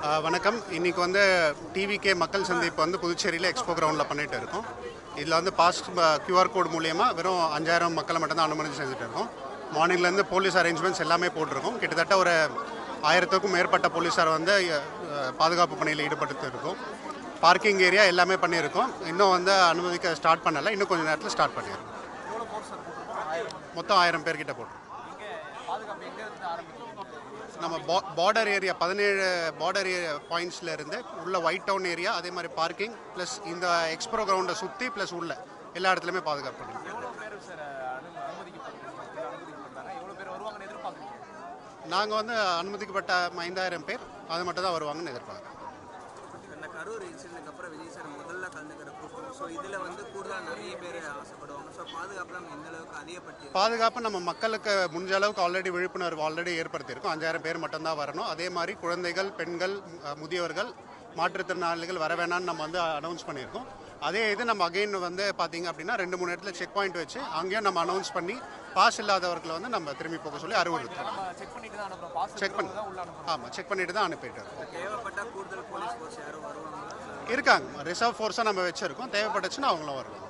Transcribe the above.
வணக்கம். இன்றைக்கி டிவிகே மக்கள் சந்திப்பு புதுச்சேரியில் எக்ஸ்போ கிரவுண்டில் பண்ணிகிட்டு இருக்கோம். இதில் பாஸ்ட் QR கோட் மூலியமாக வெறும் 5000 மக்களை மட்டும்தான் அனுமதி செஞ்சுட்டு இருக்கோம். மார்னிங்லேருந்து போலீஸ் அரேஞ்ச்மெண்ட்ஸ் எல்லாமே போட்டிருக்கோம். கிட்டத்தட்ட ஒரு 1000க்கும் மேற்பட்ட போலீஸார் பாதுகாப்பு பணியில் ஈடுபட்டு இருக்கோம். பார்க்கிங் ஏரியா எல்லாமே பண்ணியிருக்கோம். இன்னும் அனுமதிக்க ஸ்டார்ட் பண்ணலை. இன்னும் கொஞ்சம் நேரத்தில் ஸ்டார்ட் பண்ணியிருக்கோம். மொத்தம் 1000 பேர்கிட்ட போட்டிருக்கோம். நம்ம பார்டர் ஏரியா 17 பார்டர் ஏரியா பாயிண்ட்ஸில் இருந்து உள்ள ஒயிட் டவுன் ஏரியா, அதே மாதிரி பார்க்கிங் ப்ளஸ் இந்த எக்ஸ்போ கிரவுண்டை சுற்றி ப்ளஸ் உள்ள எல்லா இடத்துலையுமே பாதுகாப்பு பண்ணிருக்கோம். நாங்கள் அனுமதிக்கப்பட்ட 5000 பேர் அது மட்டும் தான் வருவாங்கன்னு எதிர்பார்க்குறோம். கரூர் இன்சிடென்ட்க்கு அப்புறம் விஜய் சார் முதல்ல கலந்துக்கிற கூட்டம். ஸோ இதில் கூடுதலாக நிறைய பேர் ஆசைப்படுவாங்க. ஸோ பாதுகாப்பு எந்த அளவுக்கு அதிகப்படுத்தி பாதுகாப்பு நம்ம மக்களுக்கு முடிஞ்ச அளவுக்கு ஆல்ரெடி விழிப்புணர்வு ஏற்படுத்தியிருக்கோம். 5000 பேர் மட்டும்தான் வரணும். அதே மாதிரி குழந்தைகள், பெண்கள், முதியவர்கள், மாற்றுத்திறனாளிகள் வர வேணான்னு நம்ம அனௌன்ஸ் பண்ணியிருக்கோம். அதே இது நம்ம அகைன் பார்த்தீங்க அப்படின்னா 2-3 இடத்துல செக் பாயிண்ட் வச்சு அங்கேயும் நம்ம அனௌன்ஸ் பண்ணி பாஸ் இல்லாதவர்களை நம்ம திரும்பி போக சொல்லி அறிவுறுத்தோம். செக் பண்ணிட்டு தான் அனுப்பிட்டு இருக்கோம். தேவைப்பட்ட கூடுதல் போலீஸ் ஃபோர்ஸ் யாரும் வருவாங்க இருக்காங்க. ரிசர்வ் ஃபோர்ஸாக நம்ம வச்சுருக்கோம். தேவைப்பட்டுச்சுன்னா அவங்களும் வருவாங்க.